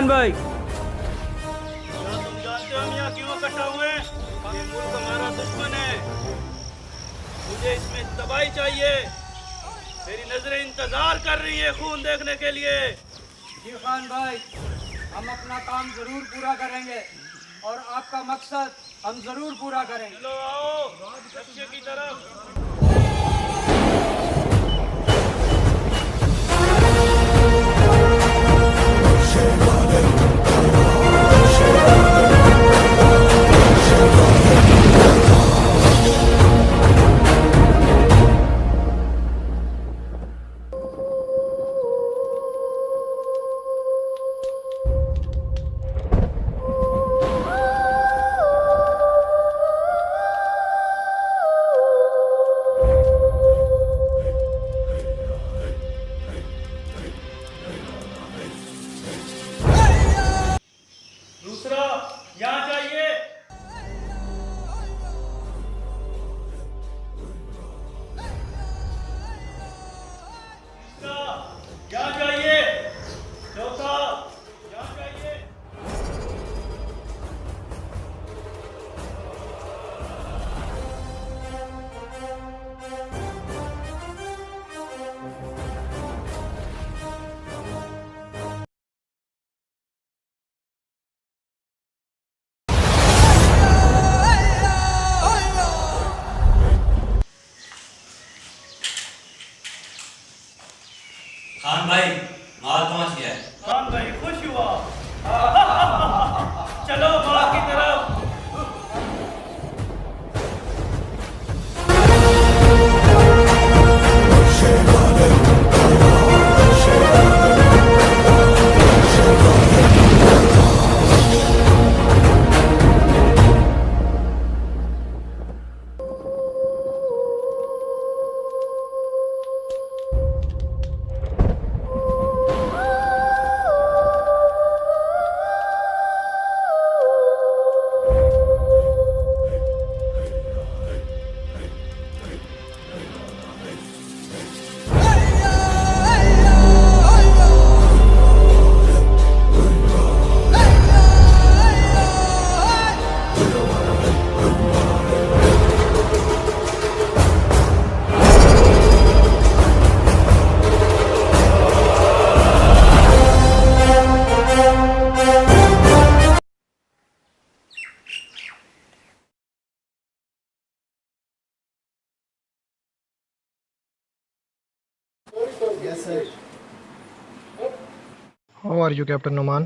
खान भाई। क्या तुम जानते हो हम यहाँ क्यों इकट्ठा हुए? ये मुल्क हमारा दुश्मन है। मुझे इसमें तबाही चाहिए। मेरी नजरें इंतजार कर रही है खून देखने के लिए। जी खान भाई, हम अपना काम जरूर पूरा करेंगे और आपका मकसद हम जरूर पूरा करेंगे। चलो आओ लक्ष्य की तरफ। दूसरा यहाँ चाहिए। तीसरा यहाँ चाहिए। चौथा यहाँ चाहिए। खान भाई माल पहुंच गया है। खान भाई खुश हुआ। चलो बाग की तरफ। Yes, sir. How are you, Captain Noman?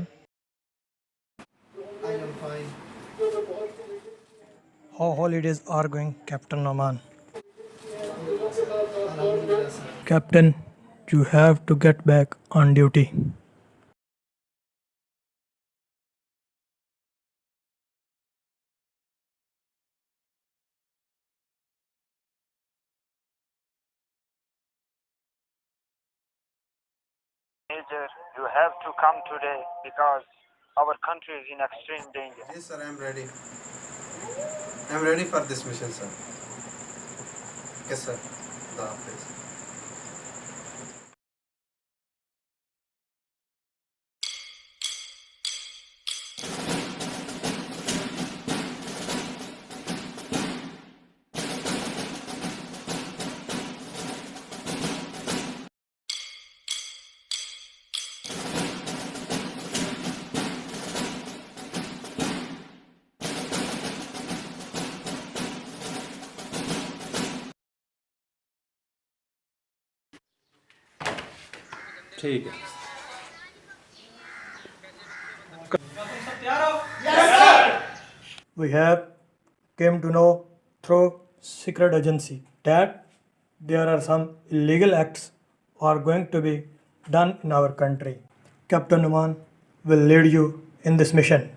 I am fine. How holidays are going, Captain Noman? Alhamdulillah, sir. Captain, you have to get back on duty. Major, you have to come today because our country is in extreme danger. Yes, sir, I am ready. I am ready for this mission, sir. Yes, sir. The office. ठीक है। We have came to know through secret agency that there are some illegal acts are going to be done in our country. Captain Noman will lead you in this mission.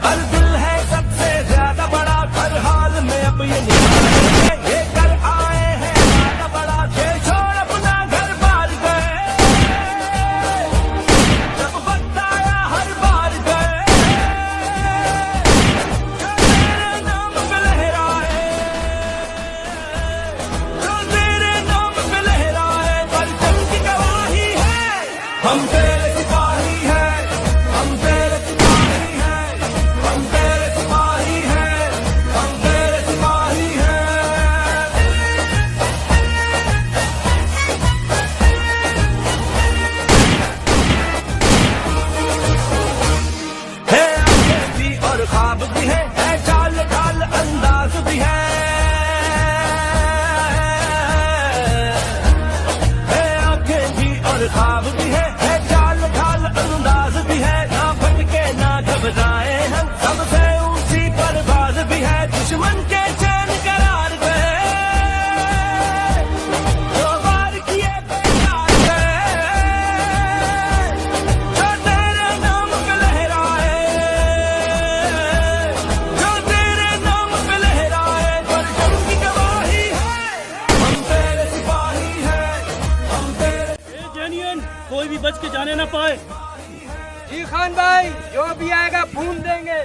हर दिल है सबसे ज्यादा बड़ा, हर हाल में अब ये निभाएंगे, ये कर आए हैं ज्यादा बड़ा, ये छोड़ अपना घर बार गए, जब वक्त आया हर बार गए, जो तेरे नाम पे लहराए, जो तेरे नाम पे लहराए, परचम की गवाही है, हम तेरे सिपाही हैं, हम तेरे सिपाही हैं, हम तेरे सिपाही हैं, हम तेरे सिपाही हैं। है आंखें भी और ख्वाब भी है चाल ढाल अंदाज भी है आंखें भी और ख्वाब भी है चाल ढाल अंदाज भी है, ना भटके ना घबराए हम, सबसे ऊंची परवाज भी है, दुश्मन के चैन करार गए, जो वार किए बेकार गए, जो तेरे नाम पे लहराए, जो तेरे नाम पे लहराए, परचम की गवाही है, हम तेरे सिपाही हैं, हम तेरे जेन्युइन, कोई भी बच के जाने ना पाए। जी खान भाई, जो भी आएगा भून देंगे।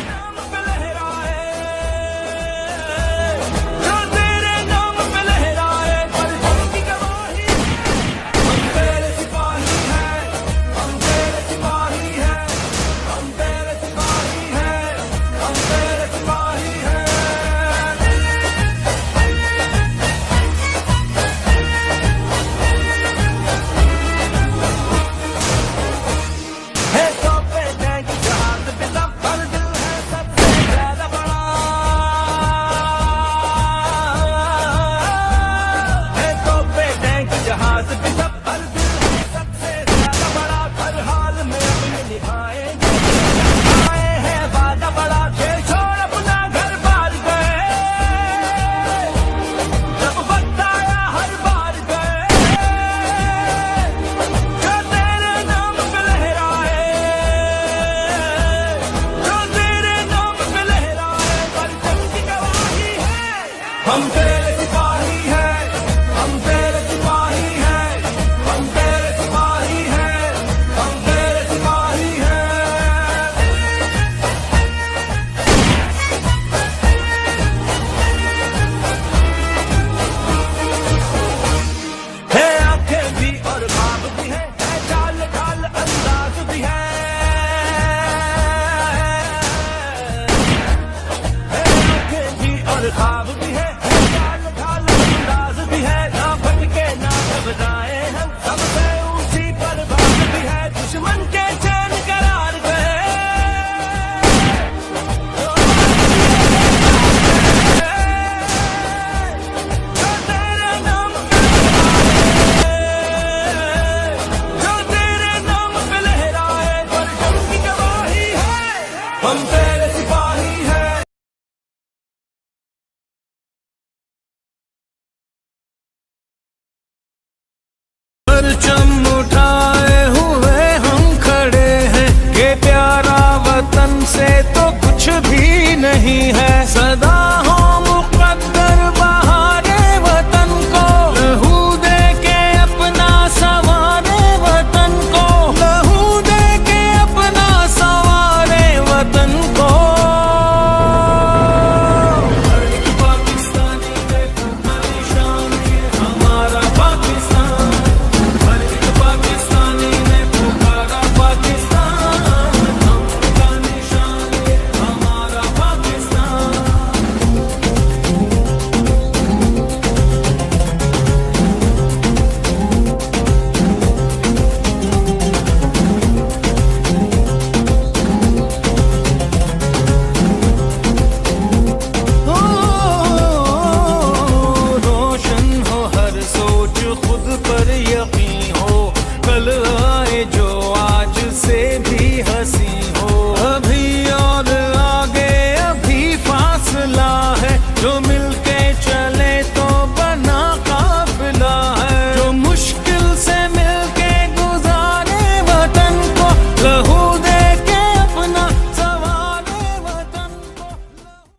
नाम पे लहराए, जो तेरे नाम पे लहराए, परचम की गवाही है, हम तेरे सिपाही हैं, हम तेरे सिपाही हैं, हम तेरे सिपाही हैं, हम तेरे सिपाही हैं। है तो पे टैंक जहाज पे सब, हर दिल है सबसे ज्यादा बड़ा, है तो पे टैंक जहाज पे सब, हर दिल है सबसे ज्यादा बड़ा, हर हाल में अब ये निभाएंगे, आए हैं वादा बड़ा, ये छोड़ अपना घर बार गए, जब वक्त आया हर बार गए, जो तेरे नाम पे लहराए, जो तेरे नाम पे लहराए, परचम की गवाही है, हम तेरे